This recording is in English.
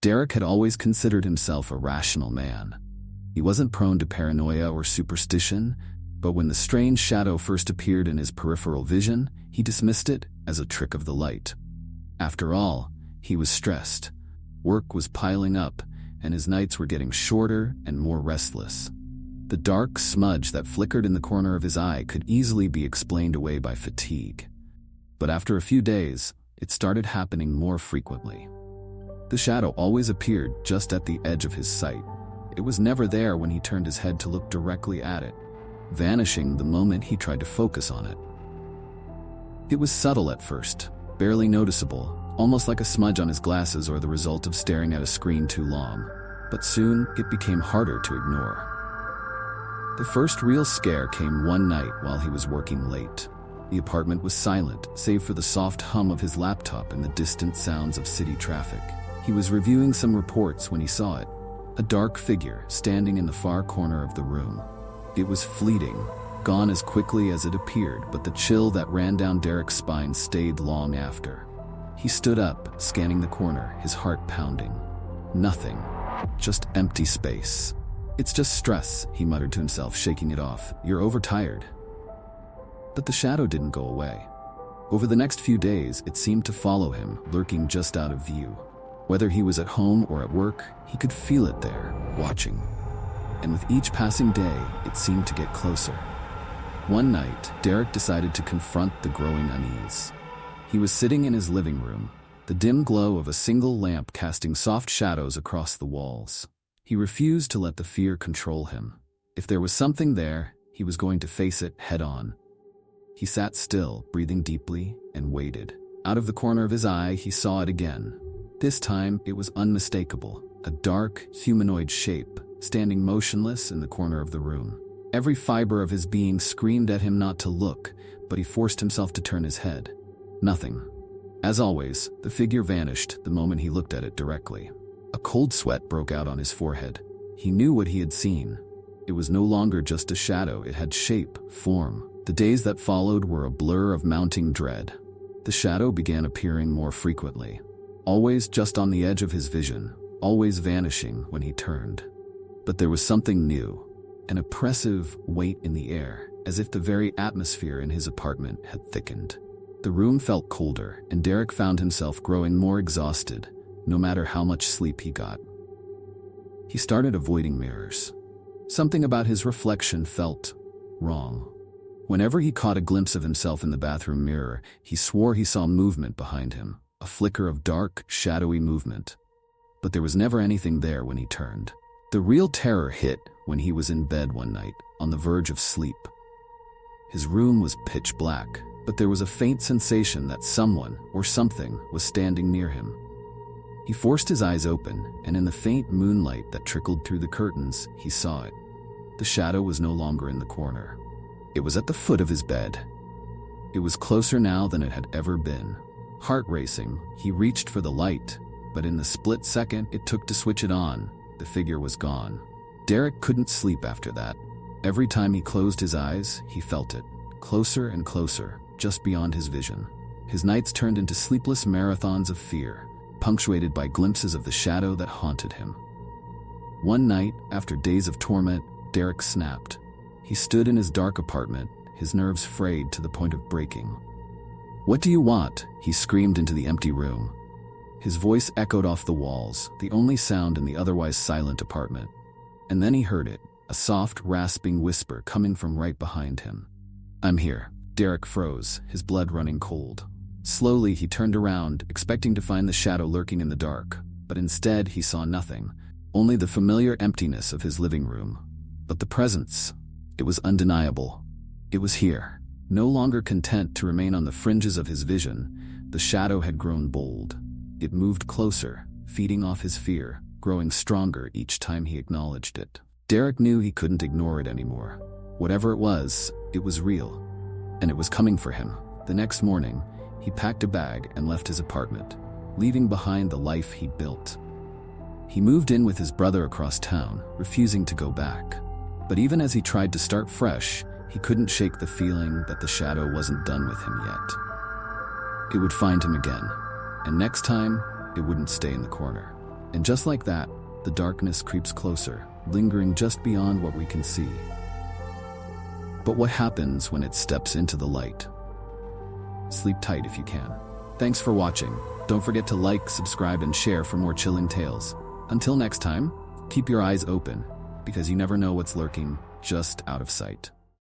Derek had always considered himself a rational man. He wasn't prone to paranoia or superstition, but when the strange shadow first appeared in his peripheral vision, he dismissed it as a trick of the light. After all, he was stressed. Work was piling up, and his nights were getting shorter and more restless. The dark smudge that flickered in the corner of his eye could easily be explained away by fatigue. But after a few days, it started happening more frequently. The shadow always appeared just at the edge of his sight. It was never there when he turned his head to look directly at it, vanishing the moment he tried to focus on it. It was subtle at first, barely noticeable, almost like a smudge on his glasses or the result of staring at a screen too long. But soon, it became harder to ignore. The first real scare came one night while he was working late. The apartment was silent, save for the soft hum of his laptop and the distant sounds of city traffic. He was reviewing some reports when he saw it, a dark figure standing in the far corner of the room. It was fleeting, gone as quickly as it appeared, but the chill that ran down Derek's spine stayed long after. He stood up, scanning the corner, his heart pounding. Nothing. Just empty space. "It's just stress," he muttered to himself, shaking it off. "You're overtired." But the shadow didn't go away. Over the next few days, it seemed to follow him, lurking just out of view. Whether he was at home or at work, he could feel it there, watching. And with each passing day, it seemed to get closer. One night, Derek decided to confront the growing unease. He was sitting in his living room, the dim glow of a single lamp casting soft shadows across the walls. He refused to let the fear control him. If there was something there, he was going to face it head-on. He sat still, breathing deeply, and waited. Out of the corner of his eye, he saw it again. This time, it was unmistakable, a dark, humanoid shape, standing motionless in the corner of the room. Every fiber of his being screamed at him not to look, but he forced himself to turn his head. Nothing. As always, the figure vanished the moment he looked at it directly. A cold sweat broke out on his forehead. He knew what he had seen. It was no longer just a shadow, it had shape, form. The days that followed were a blur of mounting dread. The shadow began appearing more frequently, always just on the edge of his vision, always vanishing when he turned. But there was something new, an oppressive weight in the air, as if the very atmosphere in his apartment had thickened. The room felt colder, and Derek found himself growing more exhausted, no matter how much sleep he got. He started avoiding mirrors. Something about his reflection felt wrong. Whenever he caught a glimpse of himself in the bathroom mirror, he swore he saw movement behind him, a flicker of dark, shadowy movement. But there was never anything there when he turned. The real terror hit when he was in bed one night, on the verge of sleep. His room was pitch black, but there was a faint sensation that someone or something was standing near him. He forced his eyes open, and in the faint moonlight that trickled through the curtains, he saw it. The shadow was no longer in the corner. It was at the foot of his bed. It was closer now than it had ever been. Heart racing, he reached for the light, but in the split second it took to switch it on, the figure was gone. Derek couldn't sleep after that. Every time he closed his eyes, he felt it, closer and closer, just beyond his vision. His nights turned into sleepless marathons of fear, punctuated by glimpses of the shadow that haunted him. One night, after days of torment, Derek snapped. He stood in his dark apartment, his nerves frayed to the point of breaking. "What do you want?" he screamed into the empty room. His voice echoed off the walls, the only sound in the otherwise silent apartment. And then he heard it, a soft, rasping whisper coming from right behind him. "I'm here." Derek froze, his blood running cold. Slowly, he turned around, expecting to find the shadow lurking in the dark, but instead he saw nothing, only the familiar emptiness of his living room. But the presence, it was undeniable. It was here. No longer content to remain on the fringes of his vision, the shadow had grown bold. It moved closer, feeding off his fear, growing stronger each time he acknowledged it. Derek knew he couldn't ignore it anymore. Whatever it was real. And it was coming for him. The next morning, he packed a bag and left his apartment, leaving behind the life he'd built. He moved in with his brother across town, refusing to go back. But even as he tried to start fresh, he couldn't shake the feeling that the shadow wasn't done with him yet. It would find him again, and next time, it wouldn't stay in the corner. And just like that, the darkness creeps closer, lingering just beyond what we can see. But what happens when it steps into the light? Sleep tight if you can. Thanks for watching. Don't forget to like, subscribe, and share for more chilling tales. Until next time, keep your eyes open, because you never know what's lurking just out of sight.